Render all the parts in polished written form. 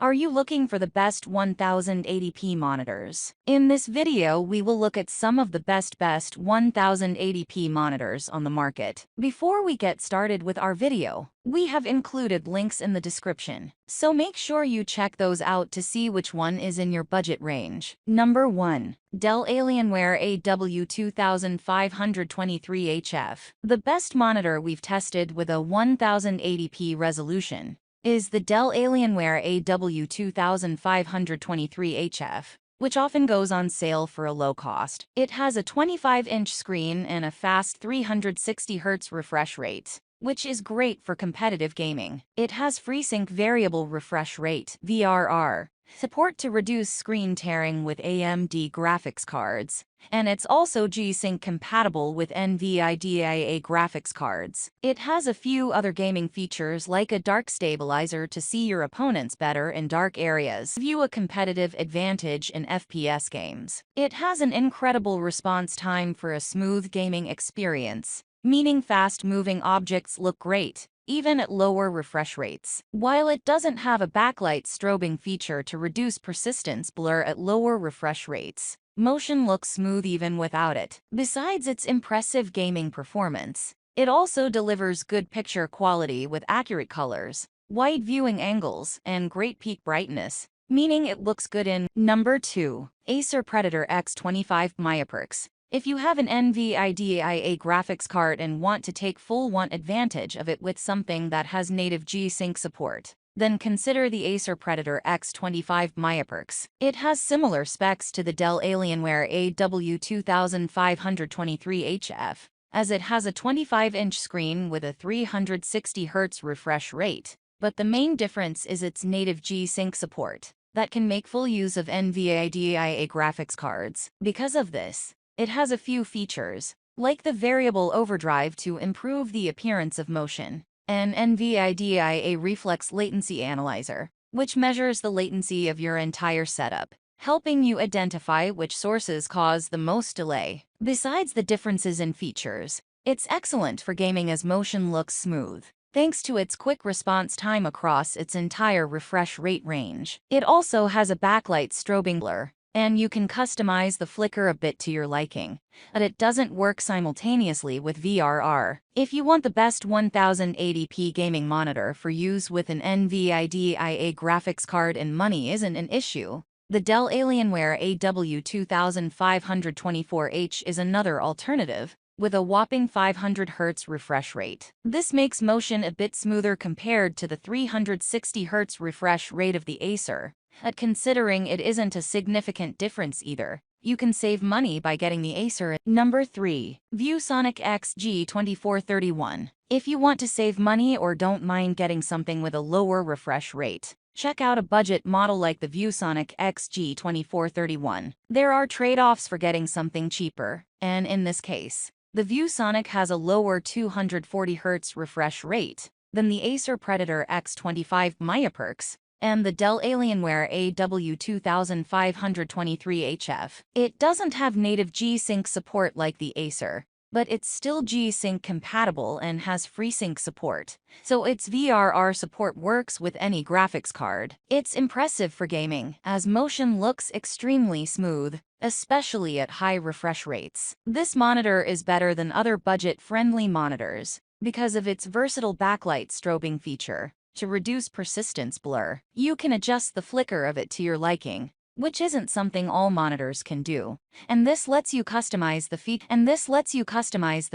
Are you looking for the best 1080p monitors? In this video, we will look at some of the best 1080p monitors on the market. Before we get started with our video, we have included links in the description, so make sure you check those out to see which one is in your budget range. Number 1. Dell Alienware AW2523HF. The best monitor we've tested with a 1080p resolution is the Dell Alienware AW2523HF, which often goes on sale for a low cost. It has a 25-inch screen and a fast 360 Hz refresh rate, which is great for competitive gaming. It has FreeSync Variable Refresh Rate (VRR) support to reduce screen tearing with AMD graphics cards, and it's also G-Sync compatible with NVIDIA graphics cards. It has a few other gaming features like a dark stabilizer to see your opponents better in dark areas, give you a competitive advantage in FPS games. It has an incredible response time for a smooth gaming experience, meaning fast-moving objects look great, even at lower refresh rates. While it doesn't have a backlight strobing feature to reduce persistence blur at lower refresh rates, motion looks smooth even without it. Besides its impressive gaming performance, it also delivers good picture quality with accurate colors, wide viewing angles, and great peak brightness, meaning it looks good in. Number 2. Acer Predator X25 Bmiiprx. If you have an NVIDIA graphics card and want to take full advantage of it with something that has native G-Sync support, then consider the Acer Predator X25 Bmiiprx. It has similar specs to the Dell Alienware AW2523HF, as it has a 25-inch screen with a 360 Hz refresh rate, but the main difference is its native G-Sync support that can make full use of NVIDIA graphics cards. Because of this, it has a few features, like the variable overdrive to improve the appearance of motion, and NVIDIA Reflex Latency Analyzer, which measures the latency of your entire setup, helping you identify which sources cause the most delay. Besides the differences in features, it's excellent for gaming as motion looks smooth, thanks to its quick response time across its entire refresh rate range. It also has a backlight strobing blur, and you can customize the flicker a bit to your liking, but it doesn't work simultaneously with VRR. If you want the best 1080p gaming monitor for use with an NVIDIA graphics card and money isn't an issue, the Dell Alienware AW2524H is another alternative, with a whopping 500 Hz refresh rate. This makes motion a bit smoother compared to the 360 Hz refresh rate of the Acer. But considering it isn't a significant difference either, you can save money by getting the Acer. Number 3. ViewSonic XG2431. If you want to save money or don't mind getting something with a lower refresh rate, check out a budget model like the ViewSonic XG2431. There are trade-offs for getting something cheaper, and in this case, the ViewSonic has a lower 240 Hz refresh rate than the Acer Predator X25 Bmiiprx and the Dell Alienware AW2523HF. It doesn't have native G-Sync support like the Acer, but it's still G-Sync compatible and has FreeSync support, so its VRR support works with any graphics card. It's impressive for gaming, as motion looks extremely smooth, especially at high refresh rates. This monitor is better than other budget-friendly monitors because of its versatile backlight strobing feature. To reduce persistence blur, you can adjust the flicker of it to your liking, which isn't something all monitors can do, and this lets you customize the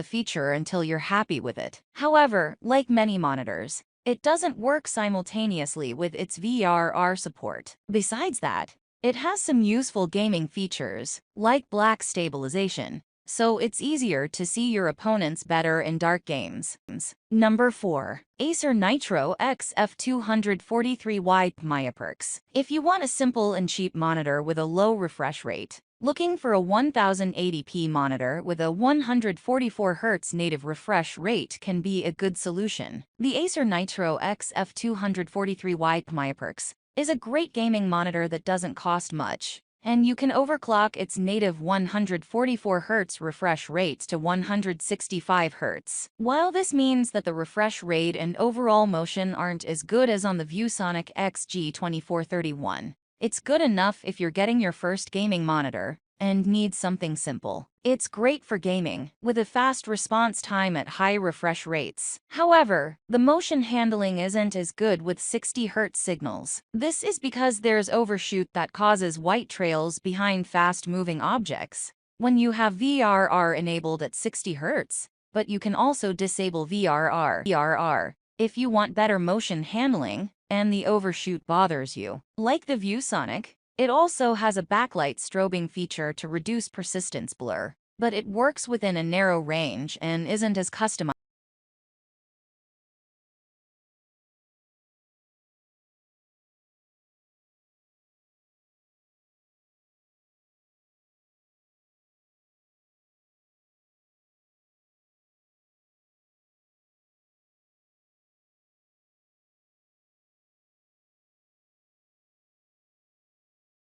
feature until you're happy with it. However, like many monitors, it doesn't work simultaneously with its VRR support. Besides that, it has some useful gaming features, like black stabilization, so it's easier to see your opponents better in dark games. Number 4. Acer Nitro XF243Y Bmiiprx. If you want a simple and cheap monitor with a low refresh rate, looking for a 1080p monitor with a 144 Hz native refresh rate can be a good solution. The Acer Nitro XF243Y Bmiiprx is a great gaming monitor that doesn't cost much, and you can overclock its native 144 Hz refresh rates to 165 Hz. While this means that the refresh rate and overall motion aren't as good as on the ViewSonic XG2431, it's good enough if you're getting your first gaming monitor and need something simple. It's great for gaming, with a fast response time at high refresh rates. However, the motion handling isn't as good with 60 Hz signals. This is because there's overshoot that causes white trails behind fast-moving objects when you have VRR enabled at 60 Hz, but you can also disable VRR if you want better motion handling and the overshoot bothers you. Like the ViewSonic, it also has a backlight strobing feature to reduce persistence blur, but it works within a narrow range and isn't as customized